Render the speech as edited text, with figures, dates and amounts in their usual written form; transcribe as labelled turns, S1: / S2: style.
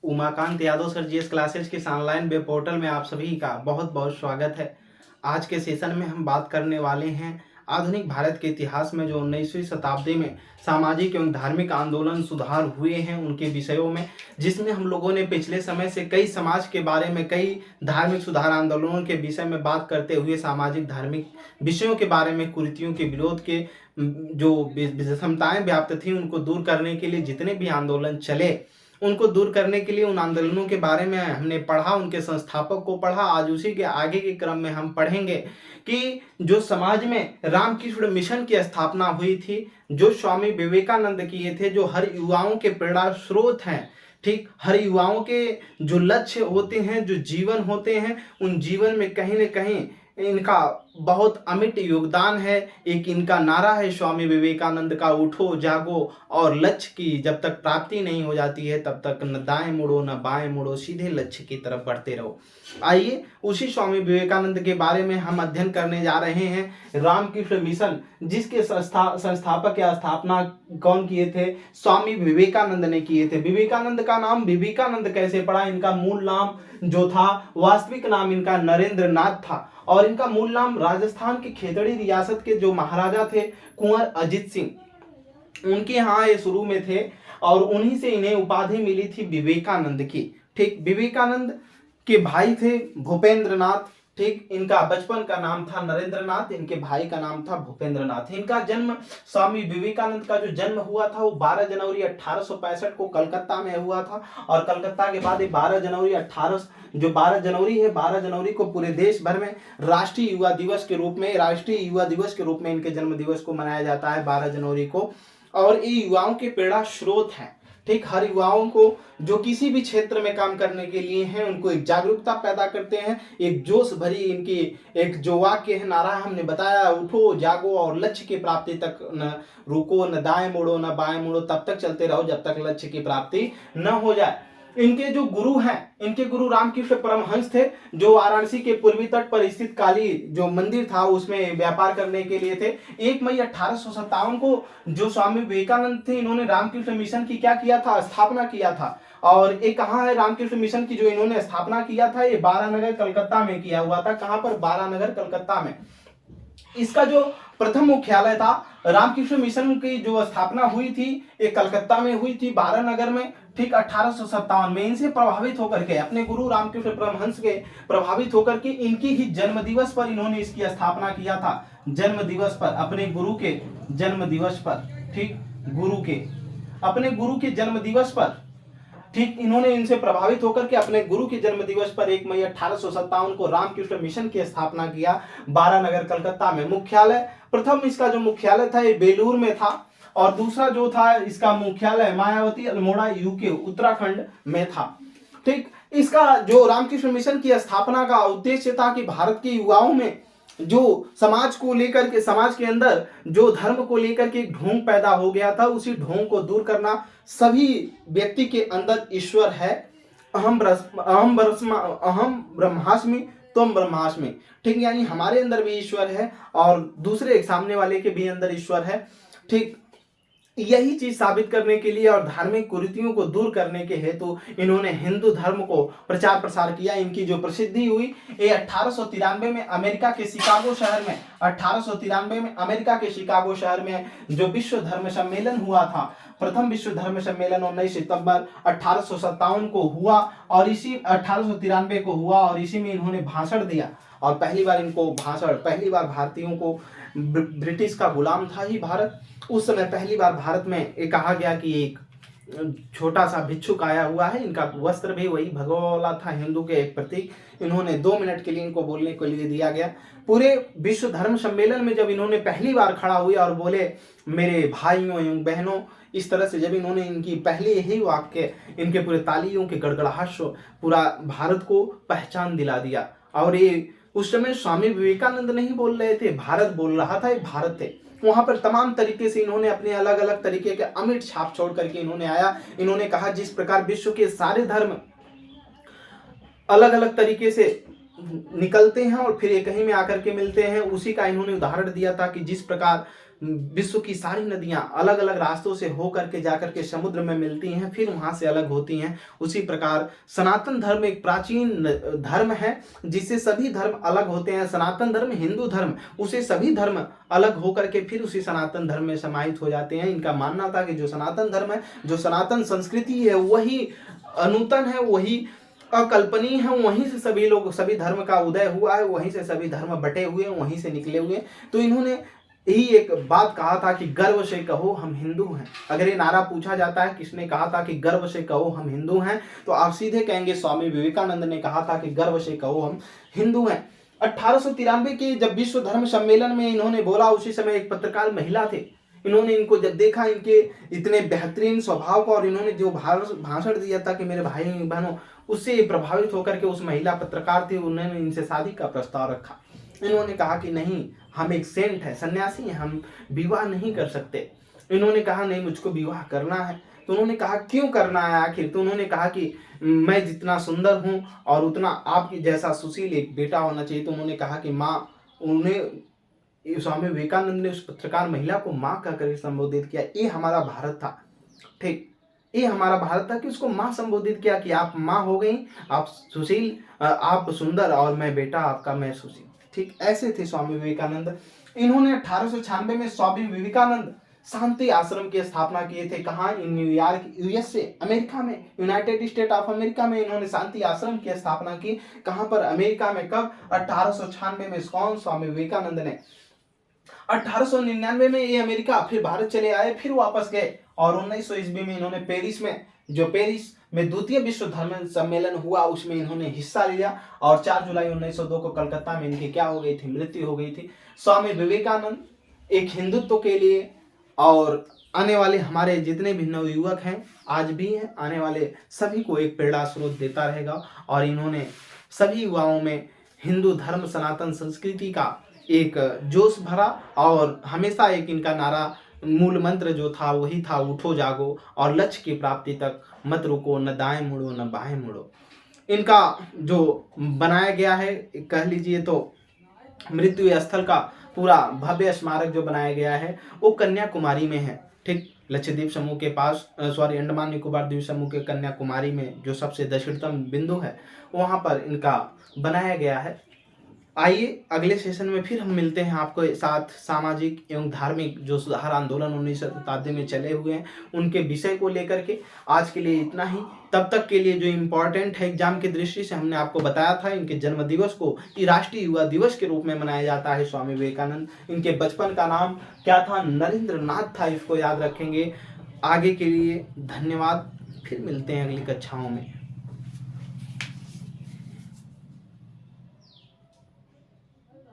S1: Umakant Yadav sir GS classes के इस online web portal में आप सभी का बहुत बहुत स्वागत है। आज के सेशन में हम बात करने वाले हैं आधुनिक भारत के इतिहास में जो 19वीं शताब्दी में सामाजिक एवं धार्मिक आंदोलन सुधार हुए हैं उनके विषयों में, जिसमें हम लोगों ने पिछले समय से कई समाज के बारे में, कई धार्मिक सुधार आंदोलनों के विषय में बात करते हुए सामाजिक धार्मिक विषयों के बारे में, कुरीतियों के विरोध के जो विषमताएं व्याप्त थी उनको दूर करने के लिए जितने भी आंदोलन चले उनको दूर करने के लिए उन आंदोलनों के बारे में हमने पढ़ा, उनके संस्थापक को पढ़ा। आज उसी के आगे के क्रम में हम पढ़ेंगे कि जो समाज में रामकृष्ण मिशन की स्थापना हुई थी, जो स्वामी विवेकानंद किए थे, जो हर युवाओं के प्रेरणा स्रोत हैं, ठीक, हर युवाओं के जो लक्ष्य होते हैं, जो जीवन होते हैं, उन जीवन में कहीं न कहीं इनका बहुत अमिट योगदान है। एक इनका नारा है स्वामी विवेकानंद का, उठो जागो और लक्ष्य की जब तक प्राप्ति नहीं हो जाती है तब तक न दाएं मुड़ो न बाएं मुड़ो, सीधे लक्ष्य की तरफ बढ़ते रहो। आइए उसी स्वामी विवेकानंद के बारे में हम अध्ययन करने जा रहे हैं। रामकृष्ण मिशन जिसके संस्थापक या स्थापना कौन किए थे? स्वामी विवेकानंद ने किए थे। विवेकानंद का नाम विवेकानंद कैसे पड़ा? इनका मूल नाम जो था, वास्तविक नाम इनका नरेंद्र नाथ था और इनका मूल नाम राजस्थान की खेतड़ी रियासत के जो महाराजा थे कुंवर अजित सिंह, उनके यहाँ ये शुरू में थे और उन्हीं से इन्हें उपाधि मिली थी विवेकानंद की। ठीक, विवेकानंद के भाई थे भूपेंद्र नाथ। ठीक, इनका बचपन का नाम था नरेंद्र नाथ, इनके भाई का नाम था भूपेंद्र नाथ। इनका जन्म, स्वामी विवेकानंद का जो जन्म हुआ था वो 12 जनवरी 1865 को कलकत्ता में हुआ था और कलकत्ता के बाद 12 जनवरी 12 जनवरी को पूरे देश भर में राष्ट्रीय युवा दिवस के रूप में इनके जन्म दिवस को मनाया जाता है 12 जनवरी को। और ये युवाओं के प्रेरणा स्रोत हैं। ठीक, हर युवाओं को जो किसी भी क्षेत्र में काम करने के लिए हैं उनको एक जागरूकता पैदा करते हैं, एक जोश भरी इनकी एक जो वाक्य है, नारा हमने बताया, उठो जागो और लक्ष्य की प्राप्ति तक न रुको, न दाएं मुड़ो न बाएं मुड़ो, तब तक चलते रहो जब तक लक्ष्य की प्राप्ति न हो जाए। इनके जो गुरु हैं, इनके गुरु रामकृष्ण परमहंस थे, जो वाराणसी के पूर्वी तट पर स्थित काली जो मंदिर था उसमें व्यापार करने के लिए थे। 1 मई 1857 को जो स्वामी विवेकानंद थे, इन्होंने रामकृष्ण मिशन की क्या किया था? स्थापना किया था। और ये कहाँ है रामकृष्ण मिशन की जो इन्होंने स्थापना किया था? ये बारानगर कलकत्ता में किया हुआ था। कहाँ पर? बारानगर कलकत्ता में। इसका जो प्रथम मुख्यालय था, रामकृष्ण मिशन की जो स्थापना हुई थी ये कलकत्ता में हुई थी, बारानगर में। ठीक, 1857 में। इनसे प्रभावित होकर के, अपने गुरु रामकृष्ण परमहंस के प्रभावित होकर के इनकी ही जन्म दिवस पर इन्होंने इसकी स्थापना किया था। जन्म दिवस पर, अपने गुरु के जन्म दिवस पर। ठीक, अपने गुरु के जन्म दिवस पर, ठीक, इन्होंने इनसे प्रभावित होकर के अपने गुरु के जन्म दिवस पर 1 मई 1857 को रामकृष्ण मिशन की स्थापना किया बारानगर कलकत्ता में। मुख्यालय, प्रथम इसका जो मुख्यालय था ये बेलूर में था और दूसरा जो था इसका मुख्यालय मायावती अल्मोड़ा यूके उत्तराखंड में था। ठीक, इसका जो रामकृष्ण मिशन की स्थापना का उद्देश्य था कि भारत के युवाओं में जो समाज को लेकर के, समाज के अंदर जो धर्म को लेकर के एक ढोंग पैदा हो गया था, उसी ढोंग को दूर करना। सभी व्यक्ति के अंदर ईश्वर है, अहम ब्रह्मास्मि तुम ब्रह्मास्मि। ठीक, यानी हमारे अंदर भी ईश्वर है और दूसरे सामने वाले के भी अंदर ईश्वर है। ठीक, यही चीज साबित करने के लिए और धार्मिक कुरीतियों को दूर करने के हेतु इन्होंने हिंदू धर्म को प्रचार प्रसार किया। इनकी जो प्रसिद्धि हुई ये 1893 में अमेरिका के शिकागो शहर में, 1893 में अमेरिका के शिकागो शहर में जो विश्व धर्म सम्मेलन हुआ था, प्रथम विश्व धर्म सम्मेलन 19 सितंबर 1857 को हुआ और इसी 1893 को हुआ और इसी में इन्होंने भाषण दिया। और पहली बार भारतीयों को, ब्रिटिश का गुलाम था ही भारत उस समय, पहली बार भारत में ये कहा गया कि एक छोटा सा भिक्षुक आया हुआ है। इनका वस्त्र भी वही भगवा वाला था, हिंदू के एक प्रतीक। इन्होंने 2 मिनट के लिए इनको बोलने के लिए दिया गया। पूरे विश्व धर्म सम्मेलन में जब इन्होंने पहली बार खड़ा हुए और बोले, मेरे भाइयों एवं बहनों, इस तरह से जब इन्होंने इनकी पहले ही वाक्य, इनके पूरे तालियों के गड़गड़ाहट से पूरा भारत को पहचान दिला दिया। और ये उस समय स्वामी विवेकानंद नहीं बोल रहे थे, भारत बोल रहा था, ये भारत थे। वहां पर तमाम तरीके से इन्होंने अपने अलग अलग तरीके के अमिट छाप छोड़ करके इन्होंने आया। इन्होंने कहा जिस प्रकार विश्व के सारे धर्म अलग अलग तरीके से निकलते हैं और फिर एक कहीं में आकर के मिलते हैं, उसी का इन्होंने उदाहरण दिया था कि जिस प्रकार विश्व की सारी नदियां अलग अलग रास्तों से हो करके जाकर के समुद्र में मिलती हैं, फिर वहां से अलग होती हैं, उसी प्रकार सनातन धर्म एक प्राचीन धर्म है जिससे सभी धर्म अलग होते हैं। सनातन धर्म हिंदू धर्म, उसे सभी धर्म अलग होकर के फिर उसी सनातन धर्म में समाहित हो जाते हैं। इनका मानना था कि जो सनातन धर्म है, जो सनातन संस्कृति है, वही अनूतन है, वही अकल्पनीय है, वहीं से सभी लोग, सभी धर्म का उदय हुआ है, वहीं से सभी धर्म बटे हुए हैं, वहीं से निकले हुए हैं। तो इन्होंने यही एक बात कहा था कि गर्व से कहो हम हिंदू हैं। अगर ये नारा पूछा जाता है किसने कहा था कि गर्व से कहो हम हिंदू हैं, तो आप सीधे कहेंगे स्वामी विवेकानंद ने कहा था कि गर्व से कहो हम हिंदू हैं। 1893 के जब विश्व धर्म सम्मेलन में इन्होंने बोला, उसी समय एक पत्रकार महिला थे, इन्होंने इनको जब देखा, इनके इतने बेहतरीन स्वभाव को, और इन्होंने जो भाषण दिया था कि मेरे भाई बहनों, उससे प्रभावित होकर के उस महिला पत्रकार थी, उन्होंने इनसे शादी का प्रस्ताव रखा। इन्होंने कहा कि नहीं, हम एक सेंट है, सन्यासी हैं, हम विवाह नहीं कर सकते। इन्होंने कहा नहीं, मुझको विवाह करना है। तो उन्होंने कहा क्यों करना है आखिर? तो उन्होंने कहा कि मैं जितना सुंदर हूं और उतना आपकी जैसा सुशील एक बेटा होना चाहिए। तो उन्होंने कहा कि माँ, उन्हें स्वामी विवेकानंद ने उस पत्रकार महिला को माँ कहकर संबोधित किया। ये हमारा भारत था, ठीक, ये हमारा भारत था कि उसको माँ संबोधित किया कि आप माँ हो गई, आप सुशील, आप सुंदर, और मैं बेटा आपका, मैं सुशील। ठीक, ऐसे थे स्वामी विवेकानंद। इन्होंने 1896 में स्वामी विवेकानंद शांति आश्रम की स्थापना किए थे। कहाँ? इन न्यूयॉर्क, यूएसए, अमेरिका में, यूनाइटेड स्टेट ऑफ अमेरिका में इन्होंने शांति आश्रम की स्थापना की। कहाँ पर? अमेरिका में। कब? 1896 में। कौन? स्वामी विवेकानंद ने। 1899 में ये अमेरिका, फिर भारत चले आए, फिर वापस गए, और 1900 ईस्वी में इन्होंने पेरिस में, जो पेरिस में द्वितीय विश्व धर्म सम्मेलन हुआ, उसमें इन्होंने हिस्सा लिया, और 4 जुलाई 1902 को कलकत्ता में इनकी क्या हो गई थी? मृत्यु हो गई थी। स्वामी विवेकानंद एक हिंदुत्व के लिए, और आने वाले हमारे जितने भी नवयुवक हैं, आज भी हैं, आने वाले सभी को एक प्रेरणा स्रोत देता रहेगा। और इन्होंने सभी युवाओं में हिंदू धर्म, सनातन संस्कृति का एक जोश भरा, और हमेशा एक इनका नारा, मूल मंत्र जो था वही था, उठो जागो और लक्ष्य की प्राप्ति तक मत रुको, न दाएं मुड़ो न बाएं मुड़ो। इनका जो बनाया गया है, कह लीजिए तो मृत्यु स्थल का पूरा भव्य स्मारक जो बनाया गया है, वो कन्याकुमारी में है। ठीक, लक्षद्वीप समूह के पास, अंडमान निकोबार द्वीप समूह के कन्याकुमारी में जो सबसे दक्षिणतम बिंदु है, वहां पर इनका बनाया गया है। आइए अगले सेशन में फिर हम मिलते हैं आपको साथ सामाजिक एवं धार्मिक जो सुधार आंदोलन 19वीं शताब्दी में चले हुए हैं, उनके विषय को लेकर के। आज के लिए इतना ही। तब तक के लिए जो इम्पोर्टेंट है एग्जाम की दृष्टि से, हमने आपको बताया था, इनके जन्म दिवस को राष्ट्रीय युवा दिवस के रूप में मनाया जाता है। स्वामी विवेकानंद, इनके बचपन का नाम क्या था? नरेंद्र नाथ था। इसको याद रखेंगे। आगे के लिए धन्यवाद। फिर मिलते हैं अगली कक्षाओं में।